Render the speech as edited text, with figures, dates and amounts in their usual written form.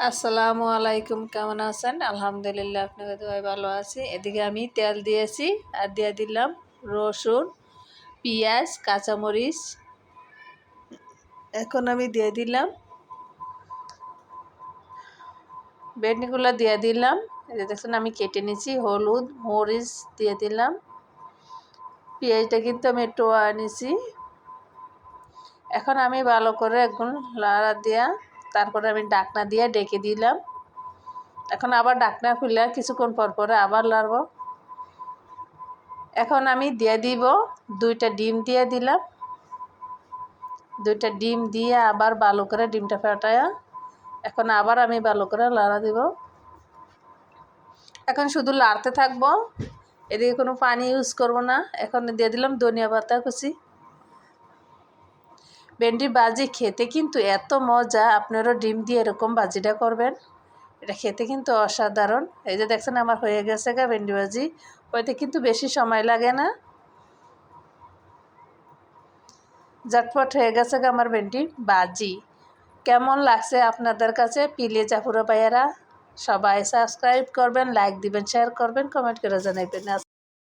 আসসালামু আলাইকুম, কেমন আছেন? আলহামদুলিল্লাহ, আপনাদের দোয়ায় ভালো আছি। এদিকে আমি তেল দিয়েছি আর দিয়ে দিলাম রসুন, পেঁয়াজ, কাঁচামরিচ। এখন আমি দিয়ে দিলাম ভেন্ডিগুলো দিয়ে দিলাম। এই যে দেখছেন আমি কেটে নিয়েছি। হলুদ, মরিচ দিয়ে দিলাম। পেঁয়াজটা কিন্তু আমি একটু নিয়েছি। এখন আমি ভালো করে একদম লাড়া দিয়া তারপরে আমি ঢাকনা দিয়ে ডেকে দিলাম। এখন আবার ঢাকনা খুলে কিছুক্ষণ পর পরে আবার লাড়ব। এখন আমি দিয়ে দিব 2টা ডিম দিয়ে দিলাম। 2টা ডিম দিয়ে আবার ভালো করে ডিমটা ফাটায়া এখন আবার আমি ভালো করে লাড়া দিব। এখন শুধু লাড়তে থাকবো, এদিকে কোনো পানি ইউজ করব না। এখন দিয়ে দিলাম ধনিয়া পাতা কুচি। ভেন্ডির ভাজি খেতে কিন্তু এত মজা, আপনারাও ডিম দিয়ে এরকম ভাজিটা করবেন, এটা খেতে কিন্তু অসাধারণ। এই যে দেখছেন আমার হয়ে গেছে ভেন্ডি ভাজি, ওইতে কিন্তু বেশি সময় লাগে না, ঝটপট হয়ে গেছে আমার ভেন্ডি ভাজি। কেমন লাগছে আপনাদের কাছে? প্লিজ আপুরা ভাইয়ারা সবাই সাবস্ক্রাইব করবেন, লাইক দিবেন, শেয়ার করবেন, কমেন্ট করে জানাবেন।